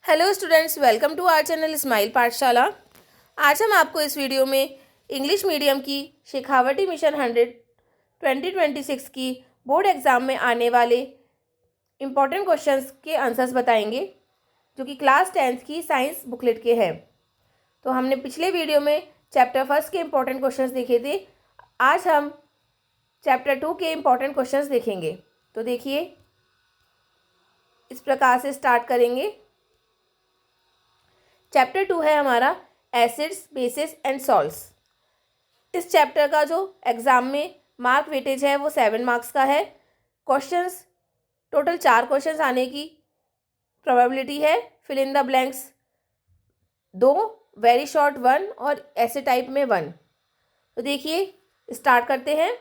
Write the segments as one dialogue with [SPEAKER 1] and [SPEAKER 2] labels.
[SPEAKER 1] Hello students, welcome to our channel smile Pathshala. आज हम आपको इस वीडियो में इंग्लिश मीडियम की शेखावटी मिशन 100 2026 की बोर्ड एग्ज़ाम में आने वाले इम्पॉर्टेंट क्वेश्चंस के आंसर्स बताएंगे, जो कि क्लास 10th की साइंस बुकलेट के हैं। तो हमने पिछले वीडियो में चैप्टर 1 के इम्पॉर्टेंट क्वेश्चंस देखे थे। आज हम चैप्टर 2 के इम्पॉर्टेंट क्वेश्चंस देखेंगे। तो देखिए, इस प्रकार से स्टार्ट करेंगे। चैप्टर 2 है हमारा एसिड्स, बेसिस एंड सॉल्ट्स। इस चैप्टर का जो एग्ज़ाम में मार्क वेटेज है वो 7 मार्क्स का है। क्वेश्चंस टोटल 4 क्वेश्चंस आने की प्रोबेबिलिटी है। Fill in the blanks 2, very short 1 और ऐसे टाइप में 1। तो देखिए, स्टार्ट करते हैं।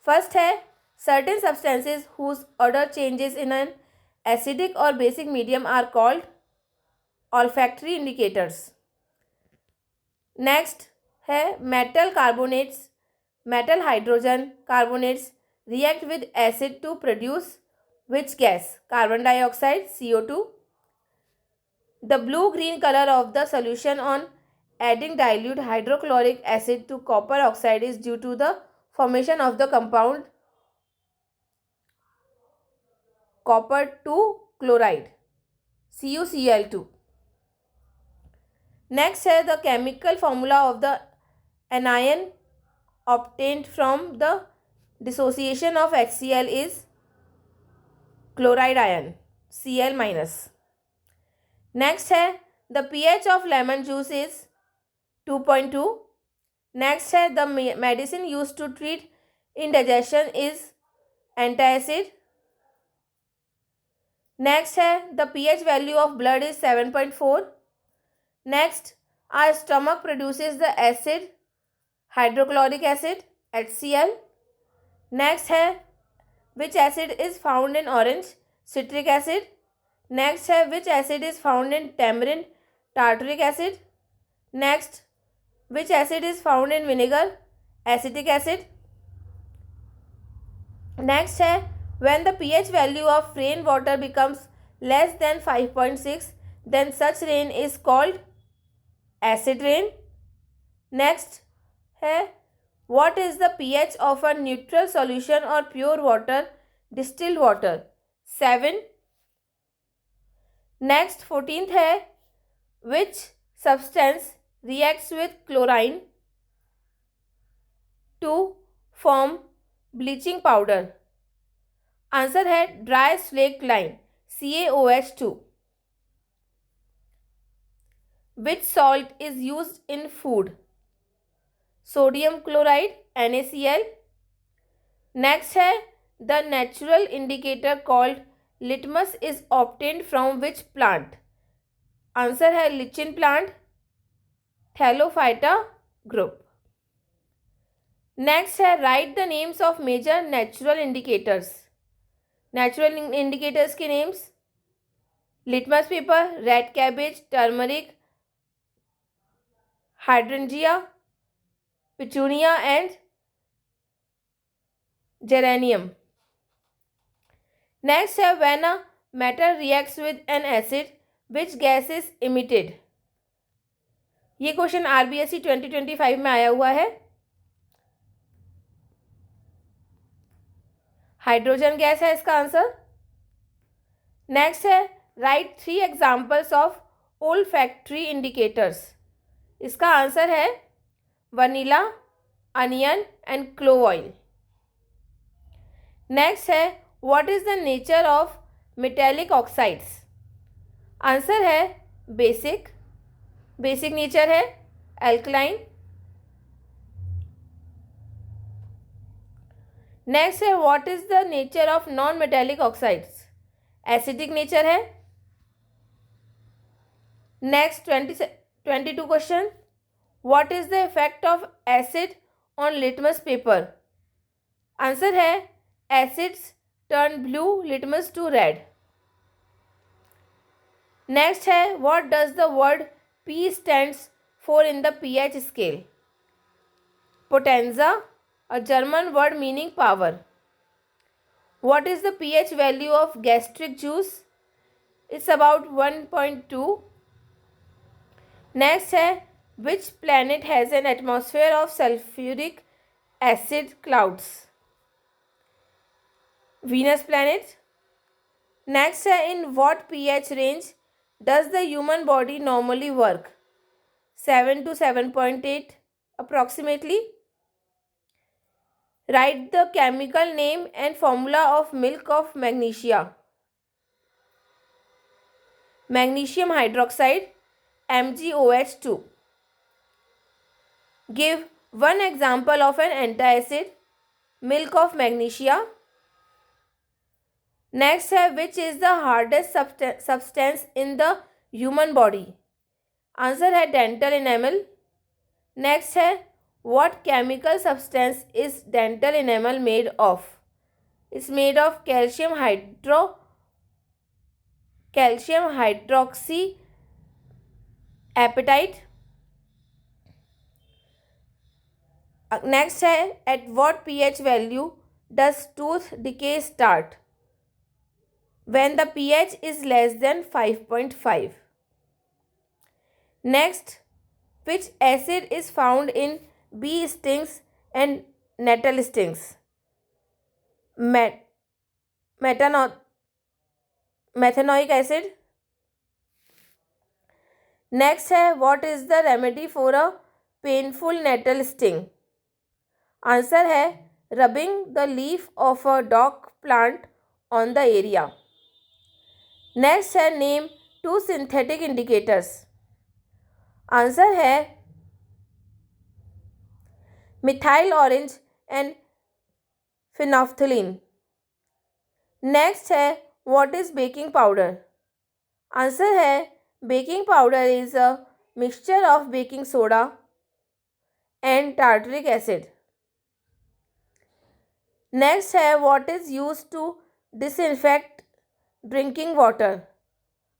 [SPEAKER 1] फर्स्ट है certain substances whose odour changes in an acidic और basic medium are called olfactory indicators। Next है metal carbonates, metal hydrogen carbonates react with acid to produce which gas? Carbon dioxide, CO2। The blue green colour of the solution on adding dilute hydrochloric acid to copper oxide is due to the formation of the compound copper 2 chloride, CuCl2। Next है the chemical formula of the anion obtained from the dissociation of HCl is chloride ion, Cl minus। Next है the pH of lemon juice is 2.2। Next है the medicine use to treat indigestion is antacid। Next है the pH value of blood is 7.4। Next, our stomach produces the acid hydrochloric acid, HCl। Next है which acid is found in orange? Citric acid। Next है which acid is found in tamarind? Tartaric acid। Next, which acid is found in vinegar? Acetic acid। Next है when the pH value of rain water becomes less than 5.6, then such rain is called acid rain. Next है what is the pH of a neutral solution और pure water, distilled water? 7। Next 14th है which substance reacts with chlorine to form bleaching powder? Answer है dry slaked lime, CaOH2। Which salt is used in food? Sodium chloride, NaCl। Next है the natural indicator called litmus is obtained from which plant? Answer है lichen plant, Thallophyta group। Next है write the names of major natural indicators. Natural indicators के names: litmus paper, red cabbage, turmeric, hydrangea, petunia and geranium। Next है when a metal reacts with an acid, which gas is emitted? ये question RBSE 2025 में आया हुआ है। Hydrogen gas है इसका answer. Next है write 3 examples of olfactory indicators. इसका आंसर है vanilla, onion and clove oil. Next है what is the nature of metallic oxides? Answer है बेसिक, बेसिक नेचर है, एल्कलाइन। नेक्स्ट है what is the nature of non metallic oxides? Acidic nature है। Next 22 question, what is the effect of acid on litmus paper? Answer है acids turn blue, litmus to red. Next है what does the word P stands for in the pH scale? Potenza, a German word meaning power. What is the pH value of gastric juice? It's about 1.2. Next है which planet has an atmosphere of sulphuric acid clouds? Venus planet. Next है in what pH range does the human body normally work? 7 to 7.8 approximately. Write the chemical name and formula of milk of magnesia. Magnesium hydroxide, MgOH2. Give one example of an antacid, milk of magnesia. Next है which is the hardest substance in the human body? Answer है dental enamel. Next है what chemical substance is dental enamel made of? It's made of calcium hydroxy apatite. Next है at what pH value does tooth decay start? When the pH is less than 5.5. Next, which acid is found in bee stings and nettle stings? Methanoic acid. Next है what is the remedy for a painful nettle sting? Answer है rubbing the leaf of a dock plant on the area. Next है name 2 synthetic indicators. Answer है methyl orange and phenolphthalein. Next है what is baking powder? Answer है baking powder is a mixture of baking soda and tartaric acid. Next है what is used to disinfect drinking water?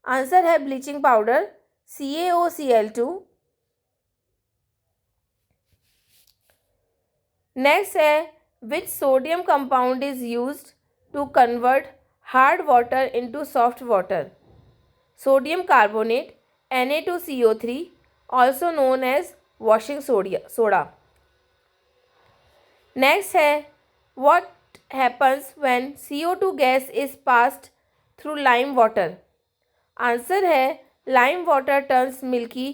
[SPEAKER 1] Answer है bleaching powder CaOCl2। Next है which sodium compound is used to convert hard water into soft water? Sodium carbonate Na2CO3 also known as washing soda. Next है what happens when CO2 gas is passed through lime water? Answer है lime water turns milky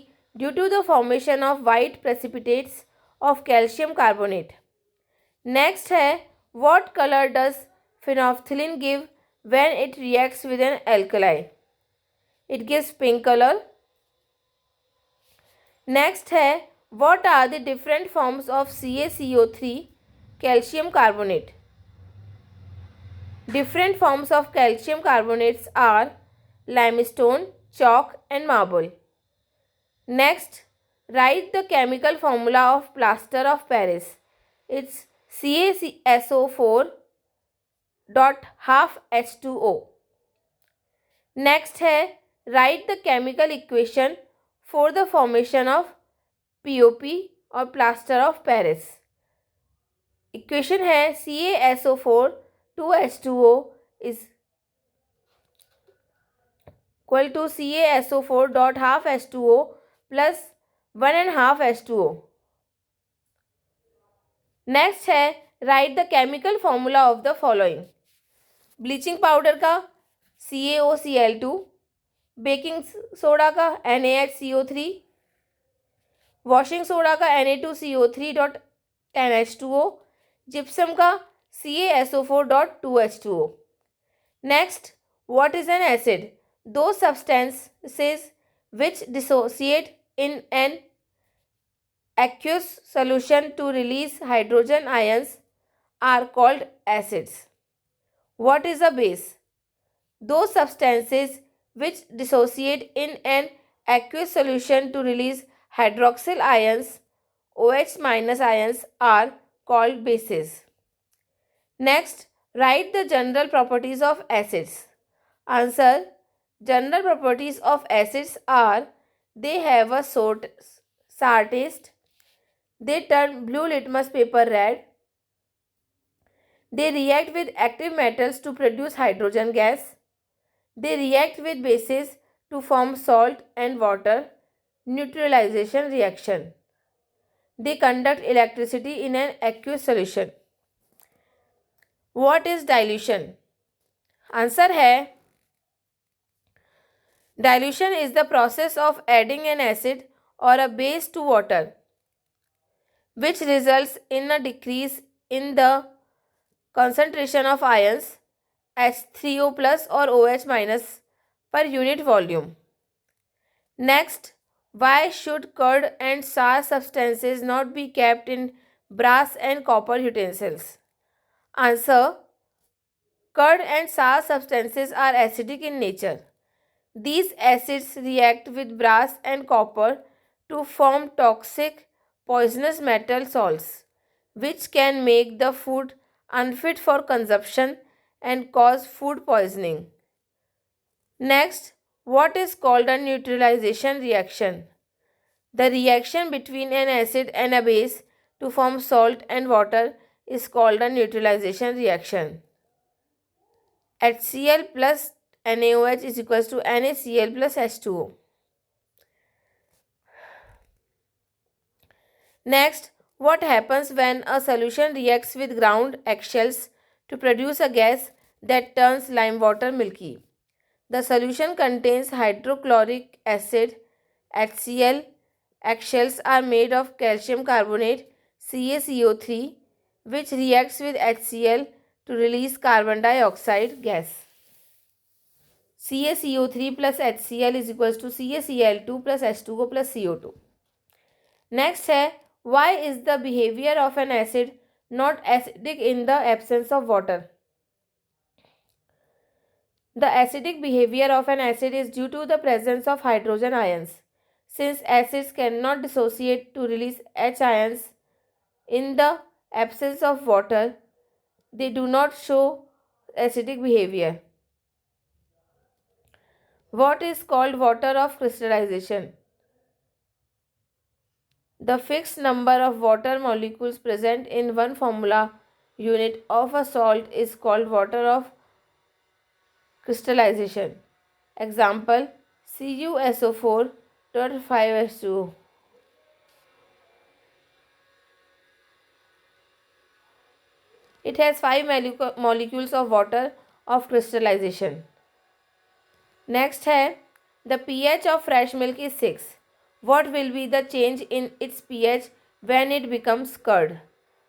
[SPEAKER 1] due to the formation of white precipitates of calcium carbonate. Next है what color does phenolphthalein give when it reacts with an alkali? It gives pink color. Next है what are the different forms of CaCO3 calcium carbonate? Different forms of calcium carbonates are limestone, chalk and marble. Next, write the chemical formula of plaster of Paris. It's CaSO4 dot half H2O. Next है write the chemical equation for the formation of POP और plaster of Paris. Equation है CaSO4 2H2O is equal to CaSO4 dot half H2O plus 1.5 H2O. Next है write the chemical formula of the following. Bleaching powder का CaOCl2, baking soda का NaHCO3, washing soda का Na2CO3 dot 10H2O, gypsum का CaSO4 dot 2H2O। Next, what is an acid? Those substances which dissociate in an aqueous solution to release hydrogen ions are called acids. What is a base? Those substances which dissociate in an aqueous solution to release hydroxyl ions, OH minus ions, are called bases. Next, write the general properties of acids. Answer: general properties of acids are they have a sour taste, they turn blue litmus paper red, they react with active metals to produce hydrogen gas, They react with bases to form salt and water neutralization reaction. They conduct electricity in an aqueous solution. What is dilution? Answer है dilution is the process of adding an acid or a base to water, which results in a decrease in the concentration of ions H3O plus or OH minus per unit volume. Next, why should curd and sour substances not be kept in brass and copper utensils? Answer: curd and sour substances are acidic in nature. These acids react with brass and copper to form toxic poisonous metal salts, which can make the food unfit for consumption and cause food poisoning. Next, what is called a neutralization reaction? The reaction between an acid and a base to form salt and water is called a neutralization reaction. HCl plus NaOH is equals to NaCl plus H2O. Next, what happens when a solution reacts with ground eggshells to produce a gas that turns lime water milky? The solution contains hydrochloric acid, HCl. Eggshells are made of calcium carbonate, CaCO3, which reacts with HCl to release carbon dioxide gas. CaCO3 plus HCl is equals to CaCl2 plus H2O plus CO2. Next है, why is the behavior of an acid not acidic in the absence of water? The acidic behavior of an acid is due to the presence of hydrogen ions. Since acids cannot dissociate to release H ions in the absence of water, they do not show acidic behavior. What is called water of crystallization? The fixed number of water molecules present in one formula unit of a salt is called water of crystallization. Example: CuSO4.5H2O. It has 5 molecules of water of crystallization. Next है, the pH of fresh milk is 6. What will be the change in its pH when it becomes curd?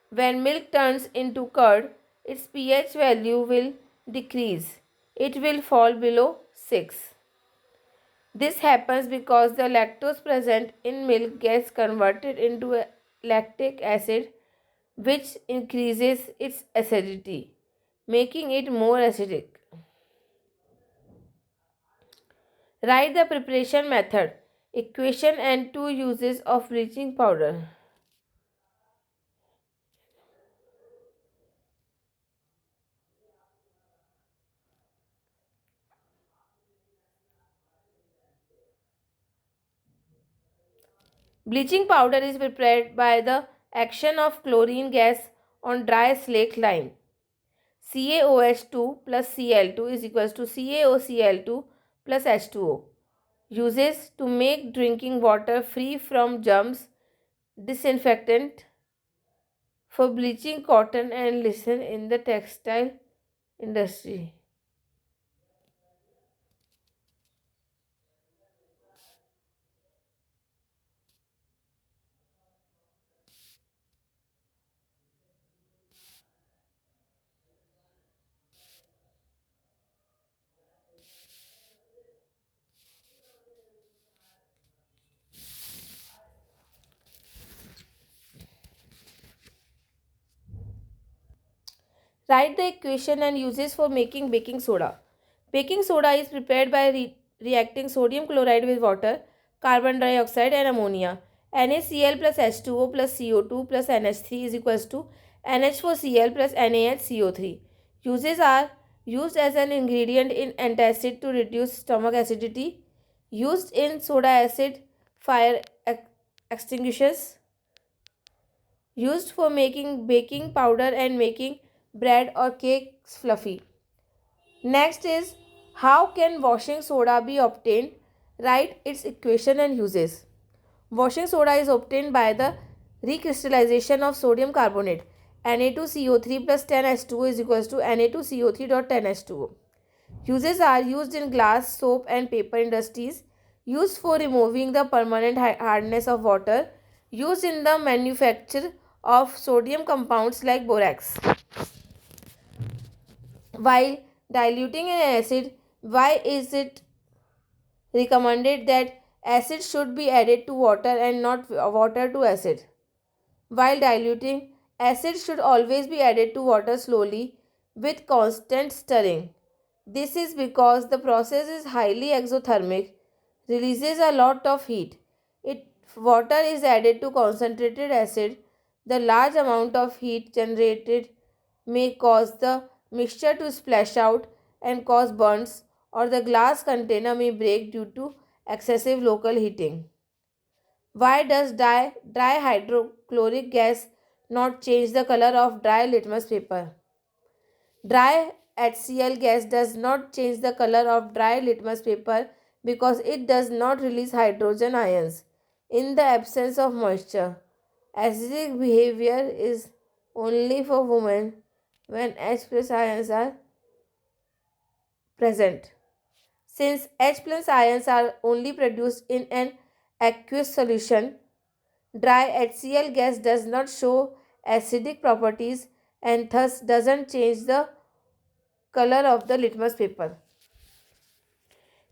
[SPEAKER 1] When milk turns into curd, its pH value will decrease. It will fall below 6. This happens because the lactose present in milk gets converted into lactic acid, which increases its acidity, making it more acidic. Write the preparation method, equation and 2 uses of bleaching powder. Bleaching powder is prepared by the action of chlorine gas on dry slaked lime. CaOH2 plus Cl2 is equals to CaOCl2 plus H2O. Uses to make drinking water free from germs, disinfectant for bleaching cotton and listen in the textile industry. Write the equation and uses for making baking soda. Baking soda is prepared by reacting sodium chloride with water, carbon dioxide and ammonia. NaCl plus H2O plus CO2 plus NH3 is equals to NH4Cl plus NaHCO3. Uses are used as an ingredient in antacid to reduce stomach acidity. Used in soda acid fire extinguishers. Used for making baking powder and making bread or cakes fluffy. Next is, How can washing soda be obtained? Write its equation and uses. Washing soda is obtained by the recrystallization of sodium carbonate. Na2CO3 plus 10H2O is equals to Na2CO3 dot 10H2O. Uses are used in glass, soap and paper industries. Used for removing the permanent hardness of water. Used in the manufacture of sodium compounds like borax. While diluting an acid, why is it recommended that acid should be added to water and not water to acid? While diluting, acid should always be added to water slowly with constant stirring. This is because the process is highly exothermic, releases a lot of heat. If water is added to concentrated acid, the large amount of heat generated may cause the mixture to splash out and cause burns, or the glass container may break due to excessive local heating. Why does dry hydrochloric gas not change the color of dry litmus paper? Dry HCl gas does not change the color of dry litmus paper because it does not release hydrogen ions in the absence of moisture. Acidic behavior is only for women when H plus ions are present. Since H plus ions are only produced in an aqueous solution, dry HCl gas does not show acidic properties and thus doesn't change the color of the litmus paper.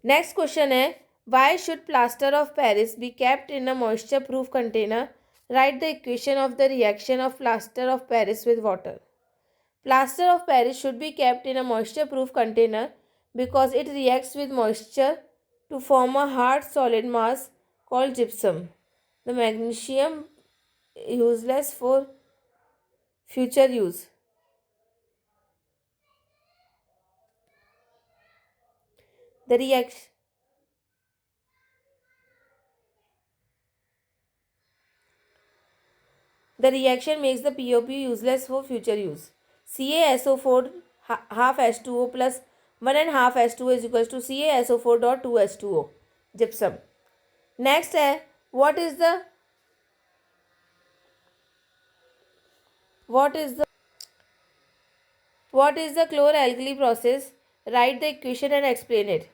[SPEAKER 1] Next question है, why should plaster of Paris be kept in a moisture proof container? Write the equation of the reaction of plaster of Paris with water. Plaster of Paris should be kept in a moisture proof container because it reacts with moisture to form a hard solid mass called gypsum. The magnesium useless for future use. The reaction makes the POP useless for future use. CaSO4 half H2O plus 1 and half H2O is equals to CaSO4 dot 2 H2O gypsum. Next है, what is the chloralkali process? Write the equation and explain it.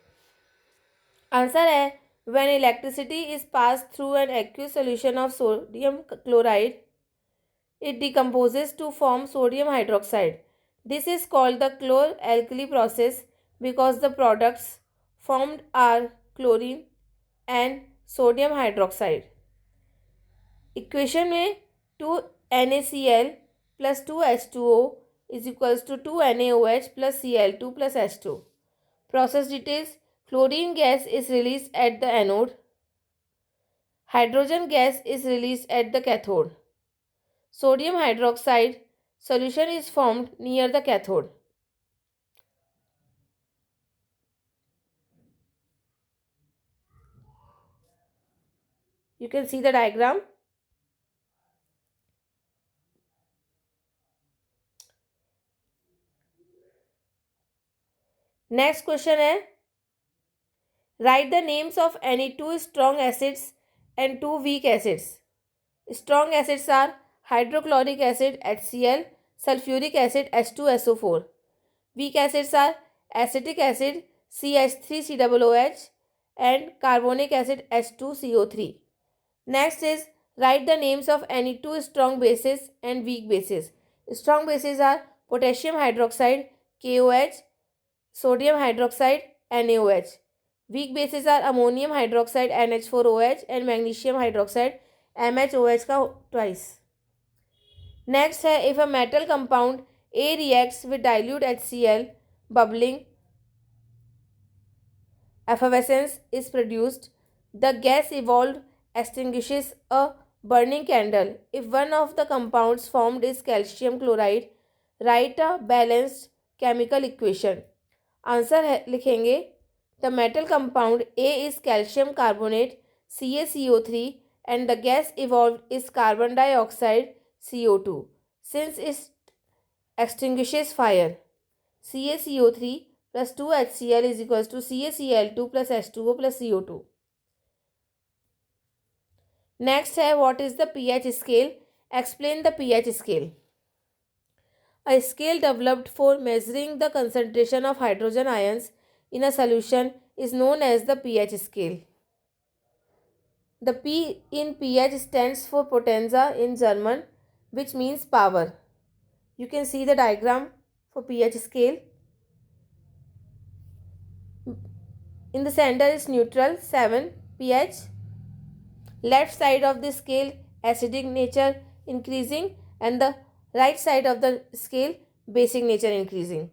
[SPEAKER 1] Answer है, when electricity is passed through an aqueous solution of sodium chloride, it decomposes to form sodium hydroxide. This is called the chloralkali process because the products formed are chlorine and sodium hydroxide. Equation में 2NaCl plus 2H2O is equals to 2NaOH plus Cl2 plus H2. Process details. Chlorine gas is released at the anode. Hydrogen gas is released at the cathode. Sodium hydroxide solution is formed near the cathode. You can see the diagram. Next question है, write the names of any two strong acids and two weak acids. Strong acids are hydrochloric acid HCl, sulfuric acid H2SO4. Weak acids are acetic acid CH3COOH and carbonic acid H2CO3. Next is, write the names of any two strong bases and weak bases. Strong bases are potassium hydroxide KOH, sodium hydroxide NaOH. Weak bases are ammonium hydroxide NH4OH and magnesium hydroxide MHOH का twice. Next है, if a metal compound A reacts with dilute HCl, bubbling, effervescence is produced. The gas evolved extinguishes a burning candle. If one of the compounds formed is calcium chloride, write a balanced chemical equation. Answer है लिखेंगे, the metal compound A is calcium carbonate CaCO3 and the gas evolved is carbon dioxide CO2. Since it extinguishes fire, CaCO3 plus 2HCl is equals to CaCl2 plus H2O plus CO2. Next है what is the pH scale? Explain the pH scale. A scale developed for measuring the concentration of hydrogen ions in a solution is known as the pH scale. The P in pH stands for Potenza in German, which means power. You can see the diagram for pH scale. In the center is neutral 7 pH. Left side of the scale acidic nature increasing and the right side of the scale basic nature increasing.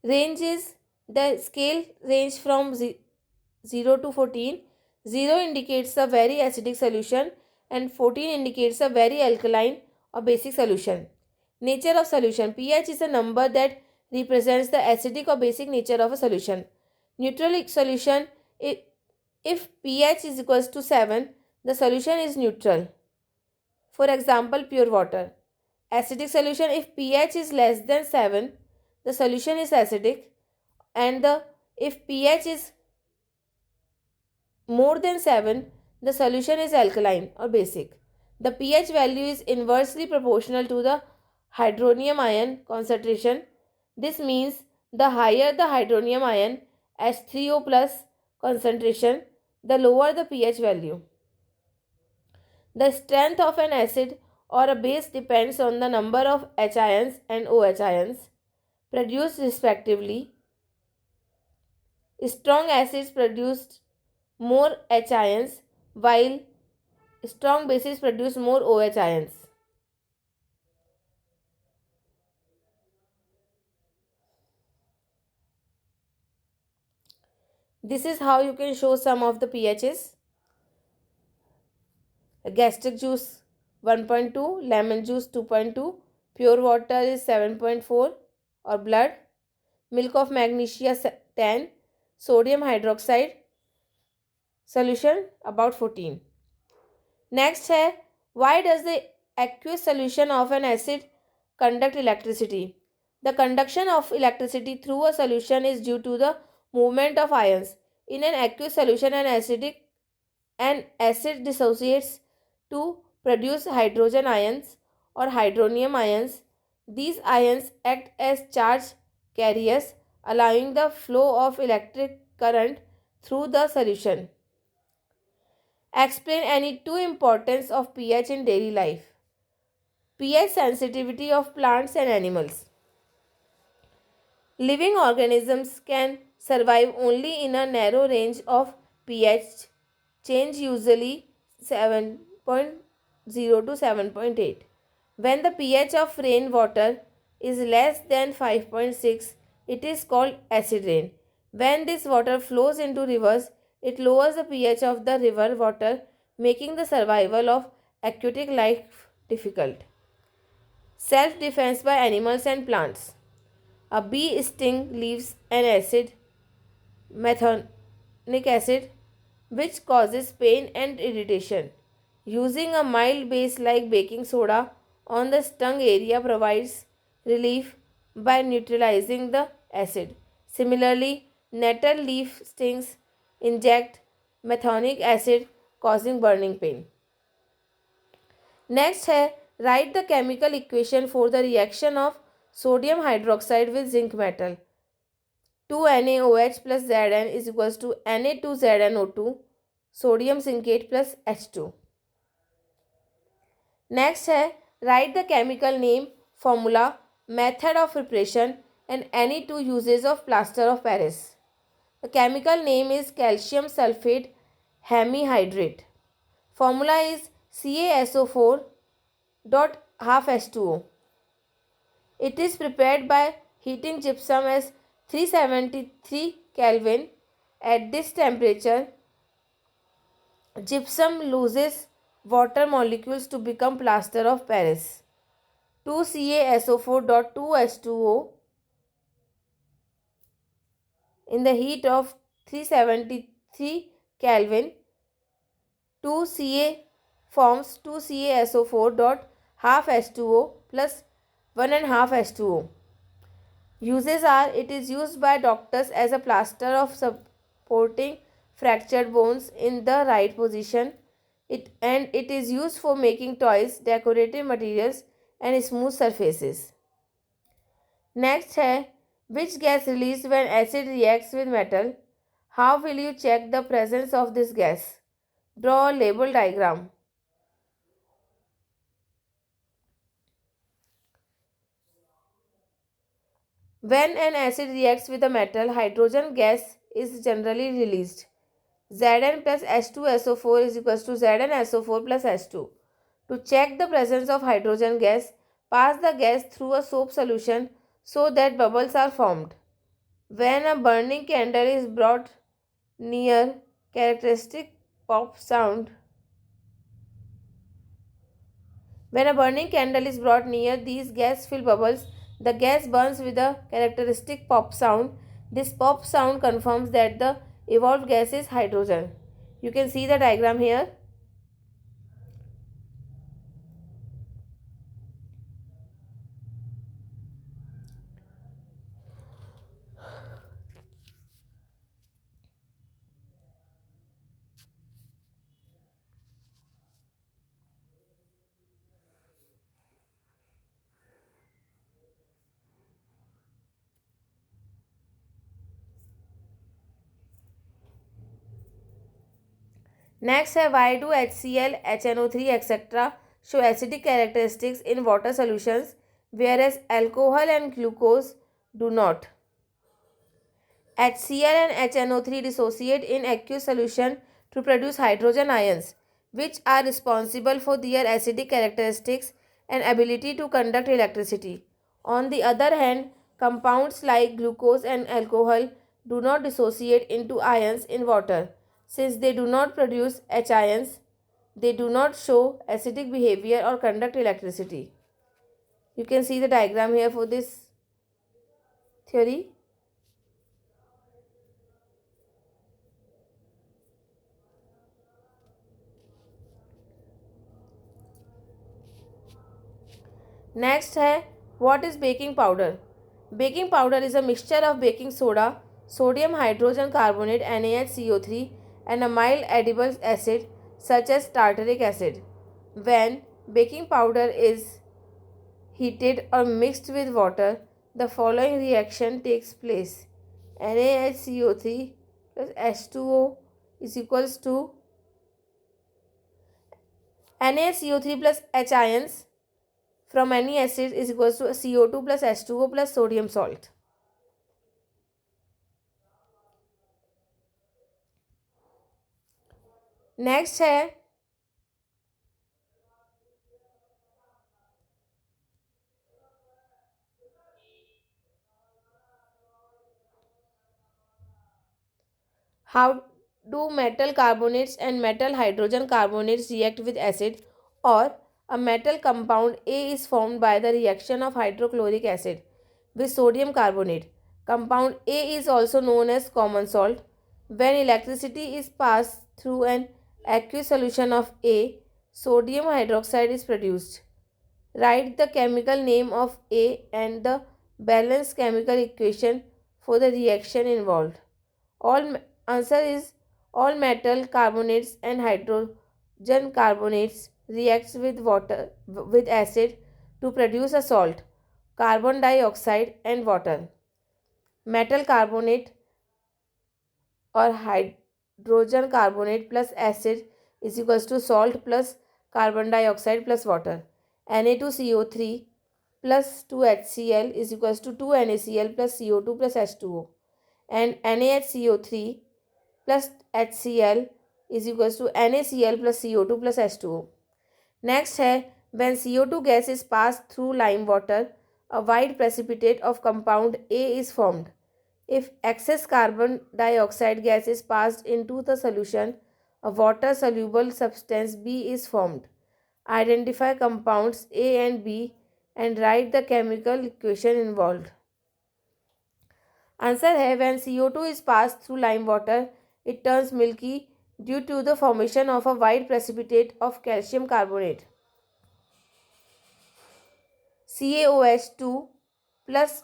[SPEAKER 1] Range is the scale range from 0 to 14. 0 indicates a very acidic solution and 14 indicates a very alkaline or basic solution. Nature of solution. pH is a number that represents the acidic or basic nature of a solution. Neutral solution. If pH is equals to 7, the solution is neutral. For example, pure water. Acidic solution. If pH is less than 7, the solution is acidic, and if pH is more than 7, the solution is alkaline or basic. The pH value is inversely proportional to the hydronium ion concentration. This means the higher the hydronium ion H3O plus concentration, the lower the pH value. The strength of an acid or a base depends on the number of H ions and OH ions produced respectively. Strong acids produce more H ions while strong bases produce more OH ions. This is how you can show some of the pHs. Gastric juice 1.2, lemon juice 2.2, pure water is 7.4 or blood, milk of magnesia 10, sodium hydroxide solution about 14. Next है why does the aqueous solution of an acid conduct electricity? The conduction of electricity through a solution is due to the movement of ions. In an aqueous solution, an acid dissociates to produce hydrogen ions or hydronium ions. These ions act as charge carriers, allowing the flow of electric current through the solution. Explain any two importance of pH in daily life. pH sensitivity of plants and animals. Living organisms can survive only in a narrow range of pH change, usually 7.0 to 7.8. When the pH of rainwater is less than 5.6, it is called acid rain. When this water flows into rivers, it lowers the pH of the river water, making the survival of aquatic life difficult. Self-defense by animals and plants. A bee sting leaves an acid, methonic acid, which causes pain and irritation. Using a mild base like baking soda on the stung area provides relief by neutralizing the acid. Similarly, nettle leaf stings inject methonic acid causing burning pain. Next है write the chemical equation for the reaction of sodium hydroxide with zinc metal. 2NaOH plus Zn is equals to Na2ZnO2 sodium zincate plus H2. Next है write the chemical name, formula, method of preparation and any two uses of plaster of Paris. The chemical name is calcium sulfate hemihydrate. Formula is CaSO4 dot half H2O. It is prepared by heating gypsum as 373 Kelvin. At this temperature, gypsum loses water molecules to become plaster of Paris. 2CaSO4.2H2O in the heat of 373 Kelvin, 2Ca forms 2CaSO4 dot half H2O plus 1 and half H2O. Uses are: it is used by doctors as a plaster of supporting fractured bones in the right position. It is used for making toys, decorative materials and smooth surfaces. Next है, which gas released when acid reacts with metal? How will you check the presence of this gas? Draw a label diagram. When an acid reacts with a metal, hydrogen gas is generally released. Zn plus H2SO4 is equals to ZnSO4 plus H2. To check the presence of hydrogen gas, pass the gas through a soap solution so that bubbles are formed. When a burning candle is brought near characteristic pop sound, when a burning candle is brought near these gas-filled bubbles, the gas burns with a characteristic pop sound. This pop sound confirms that the evolved gas is hydrogen. You can see the diagram here. Next है, why do HCl, HNO3 etc. show acidic characteristics in water solutions whereas alcohol and glucose do not? HCl and HNO3 dissociate in aqueous solution to produce hydrogen ions, which are responsible for their acidic characteristics and ability to conduct electricity. On the other hand, compounds like glucose and alcohol do not dissociate into ions in water. Since they do not produce H ions, they do not show acidic behavior or conduct electricity. You can see the diagram here for this theory. Next है, what is baking powder? Baking powder is a mixture of baking soda, sodium hydrogen carbonate NaHCO3 and a mild edible acid such as tartaric acid. When baking powder is heated or mixed with water, the following reaction takes place. NaHCO3 plus H2O is equals to NaCO3 plus H ions from any acid is equals to CO2 plus H2O plus sodium salt. Next है, how do metal carbonates and metal hydrogen carbonates react with acid? Or a metal compound A is formed by the reaction of hydrochloric acid with sodium carbonate. Compound A is also known as common salt. When electricity is passed through an aqueous solution of A, sodium hydroxide is produced. Write the chemical name of A and the balanced chemical equation for the reaction involved. All answer is, all metal carbonates and hydrogen carbonates reacts with water with acid to produce a salt, carbon dioxide and water. Metal carbonate or hydrogen carbonate plus acid is equals to salt plus carbon dioxide plus water. Na2CO3 plus 2HCl is equals to 2NaCl plus CO2 plus H2O. And NaHCO3 plus HCl is equals to NaCl plus CO2 plus H2O. Next है, when CO2 gas is passed through lime water, a white precipitate of compound A is formed. If excess carbon dioxide gas is passed into the solution, a water soluble substance B is formed. Identify compounds A and B and write the chemical equation involved. Answer है, when CO2 is passed through lime water, it turns milky due to the formation of a white precipitate of calcium carbonate. CaOH2 plus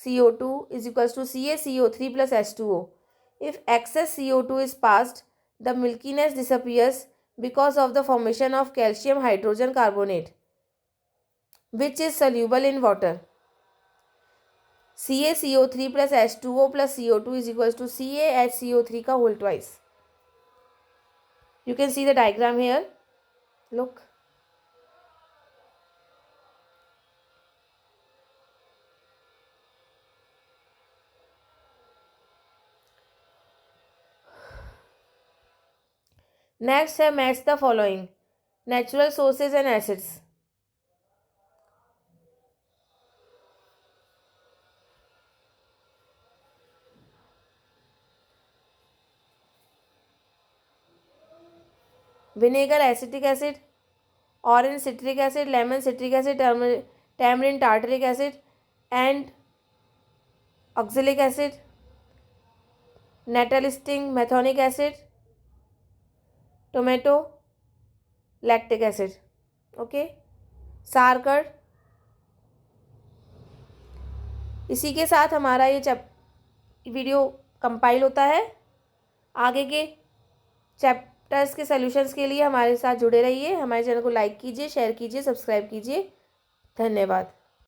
[SPEAKER 1] CO2 is equals to CaCO3 plus H2O. If excess CO2 is passed, the milkiness disappears because of the formation of calcium hydrogen carbonate, which is soluble in water. CaCO3 plus H2O plus CO2 is equals to CaHCO3 का whole twice. You can see the diagram here. Look. Next है match the following natural sources and acids. Vinegar acetic acid, orange citric acid, lemon citric acid, tamarind tartaric acid, and oxalic acid, nettle sting methonic acid, tomato lactic acid. Okay, सारकर्ड. इसी के साथ हमारा ये video compile होता है. आगे के चैप्टर्स के सॉल्यूशंस के लिए हमारे साथ जुड़े रहिए. हमारे चैनल को लाइक कीजिए, शेयर कीजिए, सब्सक्राइब कीजिए. धन्यवाद.